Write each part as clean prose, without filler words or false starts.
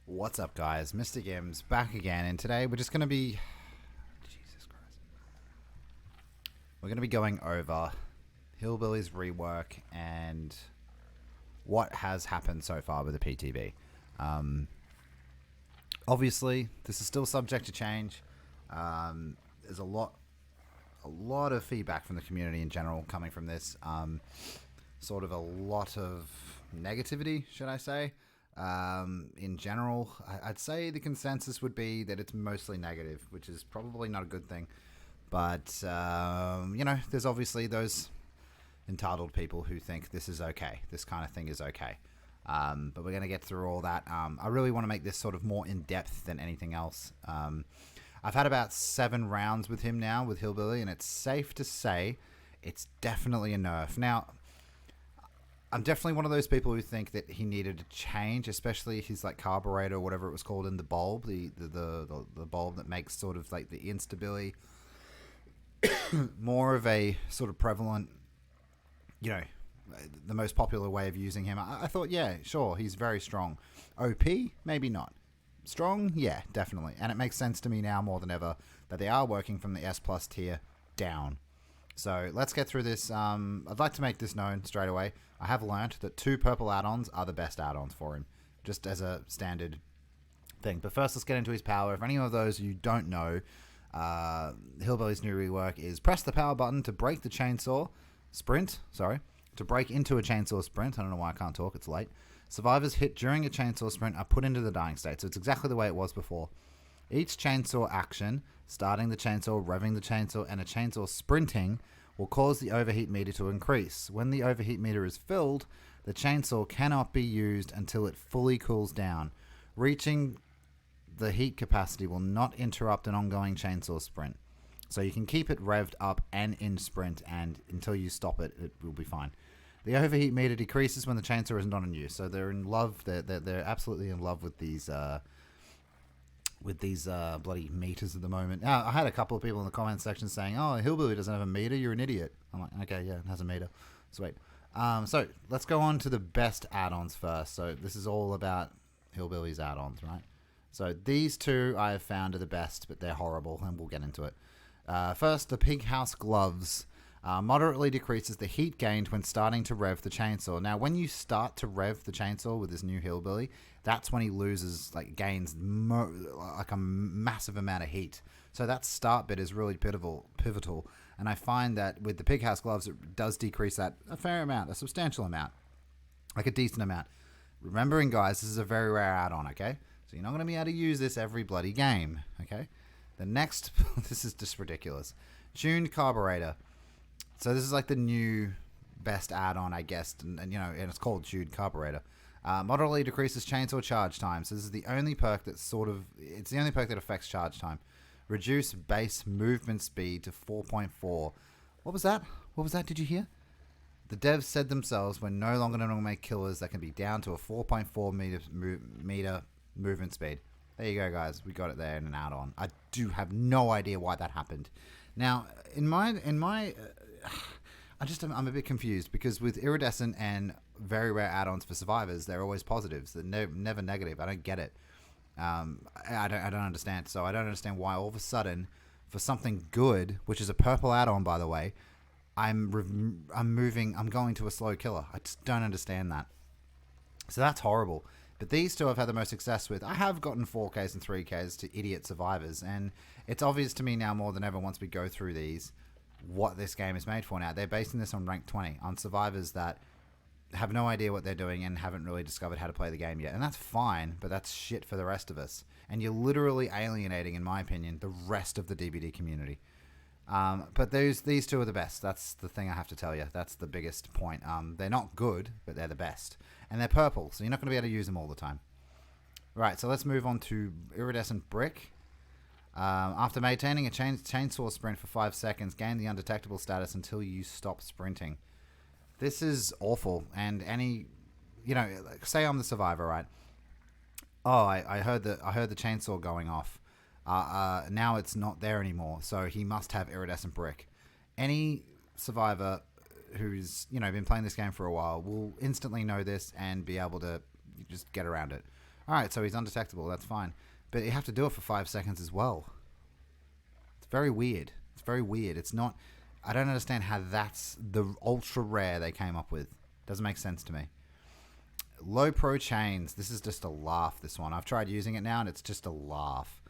What's up, guys? MrGimms back again, and today we're just going to be... Jesus Christ. We're going to be going over Hillbilly's rework and what has happened so far with the PTB. Obviously, this is still subject to change. There's a lot of feedback from the community in general coming from this. Sort of a lot of negativity, should I say. In general, I'd say the consensus would be that it's mostly negative, which is probably not a good thing. But, you know, there's obviously those entitled people who think this is okay. This kind of thing is okay. But we're going to get through all that. I really want to make this sort of more in-depth than anything else. I've had about 7 rounds with him now, with Hillbilly, and it's safe to say it's definitely a nerf. Now, I'm definitely one of those people who think that he needed to change, especially his like carburetor or whatever it was called in the bulb, the bulb that makes sort of like the instability more of a sort of prevalent, you know, the most popular way of using him. I thought, yeah, sure, he's very strong. OP, maybe not. Strong, yeah, definitely. And it makes sense to me now more than ever that they are working from the S plus tier down. So let's get through this. I'd like to make this known straight away. I have learnt that 2 purple add-ons are the best add-ons for him, just as a standard thing. But first, let's get into his power. If any of those you don't know, Hillbilly's new rework is press the power button to break the chainsaw sprint. Sorry, to break into a chainsaw sprint. I don't know why I can't talk. It's late. Survivors hit during a chainsaw sprint are put into the dying state. So it's exactly the way it was before. Each chainsaw action, starting the chainsaw, revving the chainsaw, and a chainsaw sprinting, will cause the overheat meter to increase. When the overheat meter is filled, the chainsaw cannot be used until it fully cools down. Reaching the heat capacity will not interrupt an ongoing chainsaw sprint. So you can keep it revved up and in sprint, and until you stop it, it will be fine. The overheat meter decreases when the chainsaw is not in use. So they're in love. They're absolutely in love with these bloody meters at the moment. Now, I had a couple of people in the comment section saying, "Oh, Hillbilly doesn't have a meter. You're an idiot." I'm like, okay, yeah, it has a meter. Sweet. So let's go on to the best add-ons first. So this is all about Hillbilly's add-ons, right? So these 2 I have found are the best, but they're horrible, and we'll get into it. First, the Pig House Gloves. Moderately decreases the heat gained when starting to rev the chainsaw. Now, when you start to rev the chainsaw with this new Hillbilly, that's when he loses, like, gains like a massive amount of heat. So that start bit is really pivotal. And I find that with the Pig House Gloves, it does decrease that a fair amount, a substantial amount, like a decent amount. Remembering, guys, this is a very rare add-on, okay? So you're not going to be able to use this every bloody game, okay? The next, this is just ridiculous. Tuned carburetor. So this is like the new best add-on, I guess, and you know, and it's called Tuned carburetor. Moderately decreases chainsaw charge time. So this is the only perk that it's the only perk that affects charge time. Reduce base movement speed to 4.4. What was that? What was that? Did you hear? The devs said themselves, we're no longer going to make killers that can be down to a 4.4 meter movement speed. There you go, guys. We got it there in an add-on. I do have no idea why that happened. Now, I'm a bit confused because with iridescent and very rare add-ons for survivors, they're always positives. They're never negative. I don't get it. I don't understand. So I don't understand why all of a sudden, for something good, which is a purple add-on, by the way, I'm going to a slow killer. I just don't understand that. So that's horrible. But these 2 I've had the most success with. I have gotten 4Ks and 3Ks to idiot survivors, and it's obvious to me now more than ever once we go through these what this game is made for now. They're basing this on rank 20, on survivors that have no idea what they're doing and haven't really discovered how to play the game yet. And that's fine, but that's shit for the rest of us. And you're literally alienating, in my opinion, the rest of the DBD community. But these 2 are the best. That's the thing I have to tell you. That's the biggest point. They're not good, but they're the best. And they're purple, so you're not going to be able to use them all the time. Right, so let's move on to Iridescent Brick. After maintaining a chainsaw sprint for 5 seconds, gain the undetectable status until you stop sprinting. This is awful. And you know, like, say I'm the survivor, right? Oh, I heard the chainsaw going off. Now it's not there anymore, so he must have Iridescent Brick. Any survivor who's, you know, been playing this game for a while will instantly know this and be able to just get around it. Alright, so he's undetectable. That's fine. But you have to do it for 5 seconds as well. It's very weird. It's very weird. It's not... I don't understand how that's the ultra rare they came up with. Doesn't make sense to me. Low pro chains. This is just a laugh, this one. I've tried using it now, and it's just a laugh.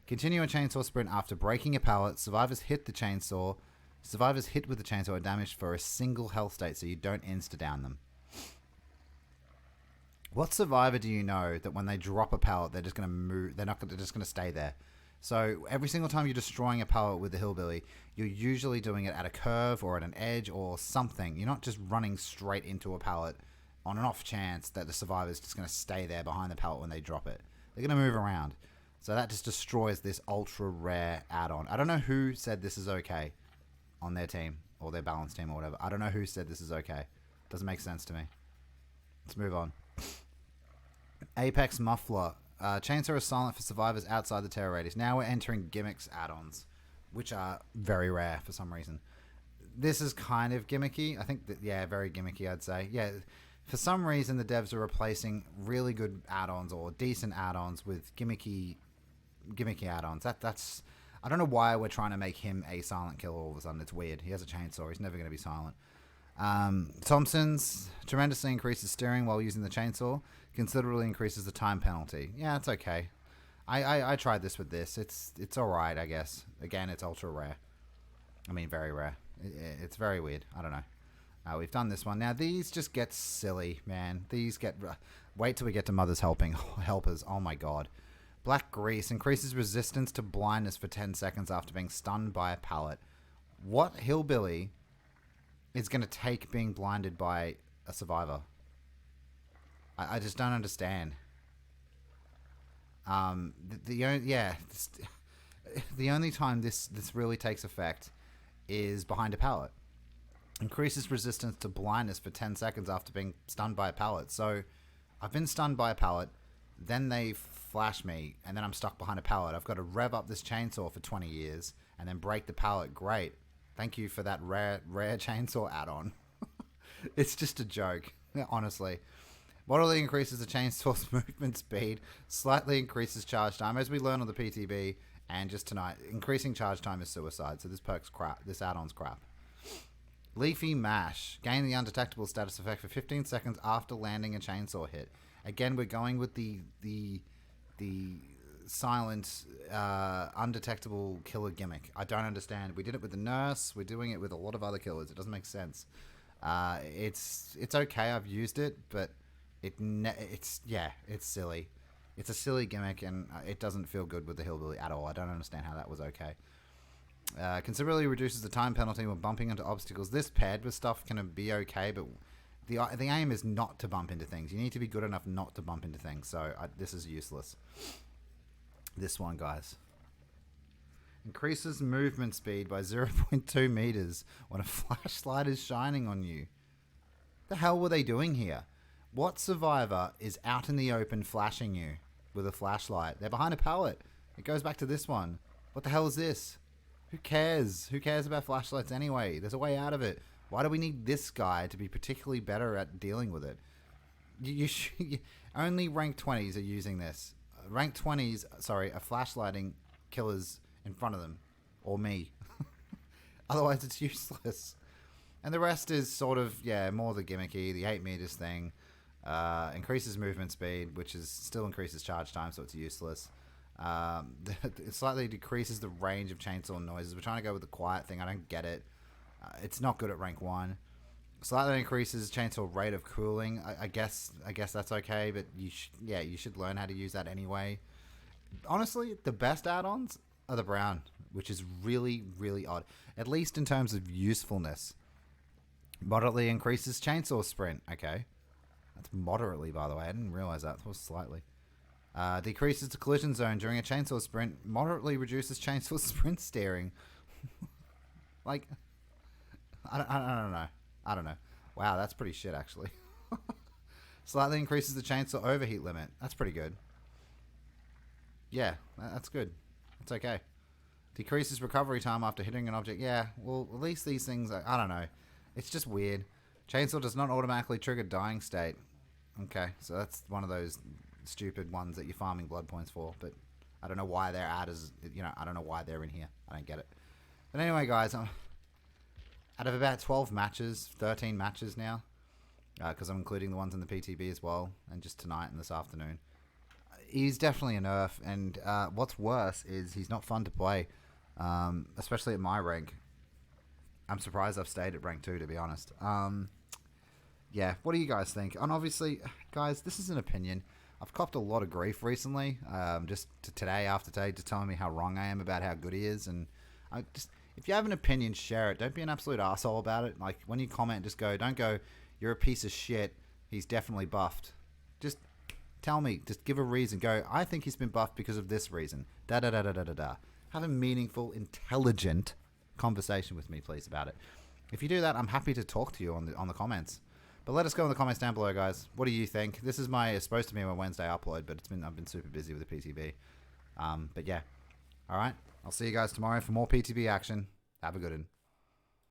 Continue a chainsaw sprint after breaking a pallet. Survivors hit with the chainsaw are damaged for a single health state, so you don't insta-down them. What survivor do you know that when they drop a pallet, they're just going to move? They're just going to stay there. So every single time you're destroying a pallet with the Hillbilly, you're usually doing it at a curve or at an edge or something. You're not just running straight into a pallet on an off chance that the survivor's just going to stay there behind the pallet when they drop it. They're going to move around. So that just destroys this ultra rare add-on. I don't know who said this is okay on their team or their balance team or whatever. I don't know who said this is okay. Doesn't make sense to me. Let's move on. Apex Muffler. Chainsaw is silent for survivors outside the terror radius. Now we're entering gimmicks add-ons, which are very rare for some reason. This is kind of gimmicky. I think that, yeah, very gimmicky, I'd say. Yeah, for some reason the devs are replacing really good add-ons or decent add-ons with gimmicky add-ons. That's I don't know why we're trying to make him a silent killer all of a sudden. It's weird. He has a chainsaw. He's never going to be silent. Thompson's tremendously increases steering while using the chainsaw. Considerably increases the time penalty. Yeah, it's okay. I tried this with this. It's alright, I guess. Again, it's ultra rare. I mean, very rare. It's very weird. I don't know. We've done this one. Now, these just get silly, man. These get... Wait till we get to Mother's Helpers. Oh, my God. Black Grease increases resistance to blindness for 10 seconds after being stunned by a pallet. What Hillbilly is going to take being blinded by a survivor? I just don't understand. The only time this really takes effect is behind a pallet. Increases resistance to blindness for 10 seconds after being stunned by a pallet. So I've been stunned by a pallet, then they flash me, and then I'm stuck behind a pallet. I've got to rev up this chainsaw for 20 years and then break the pallet. Great. Thank you for that rare chainsaw add-on. It's just a joke, honestly. Moderately increases the chainsaw's movement speed, slightly increases charge time, as we learn on the PTB, and just tonight, increasing charge time is suicide, so this perk's crap. This add-on's crap. Leafy Mash. Gain the undetectable status effect for 15 seconds after landing a chainsaw hit. Again, we're going with the silent, undetectable killer gimmick. I don't understand. We did it with the nurse. We're doing it with a lot of other killers. It doesn't make sense. It's okay. I've used it, but it's silly. It's a silly gimmick, and it doesn't feel good with the Hillbilly at all. I don't understand how that was okay. Considerably reduces the time penalty when bumping into obstacles. This paired with stuff can be okay, but the aim is not to bump into things. You need to be good enough not to bump into things, so this is useless. This one, guys. Increases movement speed by 0.2 meters when a flashlight is shining on you. The hell were they doing here? What survivor is out in the open flashing you with a flashlight? They're behind a pallet. It goes back to this one. What the hell is this? Who cares? Who cares about flashlights anyway? There's a way out of it. Why do we need this guy to be particularly better at dealing with it? Only rank 20s are using this. Rank 20s, are flashlighting killers in front of them. Or me. Otherwise, it's useless. And the rest is sort of, more the gimmicky, the 8 meters thing. Increases movement speed, which is still increases charge time, so it's useless. It slightly decreases the range of chainsaw noises. We're trying to go with the quiet thing. I don't get it. It's not good at rank 1. Slightly increases chainsaw rate of cooling. I guess that's okay, but you should learn how to use that anyway. Honestly, the best add-ons are the brown, which is really, really odd. At least in terms of usefulness. Moderately increases chainsaw sprint. Okay. That's moderately, by the way. I didn't realize that. It was slightly. Decreases the collision zone during a chainsaw sprint. Moderately reduces chainsaw sprint steering. Like, I don't know. Wow, that's pretty shit, actually. Slightly increases the chainsaw overheat limit. That's pretty good. Yeah, that's good. It's okay. Decreases recovery time after hitting an object. Yeah, well, at least these things, I don't know. It's just weird. Chainsaw does not automatically trigger dying state. Okay, so that's one of those stupid ones that you're farming blood points for. But I don't know why they're adders. I don't know why they're in here. I don't get it. But anyway, guys, out of about 12 matches, 13 matches now, because I'm including the ones in the PTB as well, and just tonight and this afternoon. He's definitely a nerf, and what's worse is he's not fun to play, especially at my rank. I'm surprised I've stayed at rank 2, to be honest. Yeah, what do you guys think? And obviously, guys, this is an opinion. I've copped a lot of grief recently, just after today, just telling me how wrong I am about how good he is. And if you have an opinion, share it. Don't be an absolute asshole about it. Like, when you comment, don't go, you're a piece of shit, he's definitely buffed. Just tell me, just give a reason. Go, I think he's been buffed because of this reason. Da-da-da-da-da-da-da. Have a meaningful, intelligent conversation with me, please, about it. If you do that, I'm happy to talk to you on the comments. But let us go in the comments down below, guys. What do you think? This is supposed to be my Wednesday upload, but I've been super busy with the PTB. But yeah. All right. I'll see you guys tomorrow for more PTB action. Have a good one.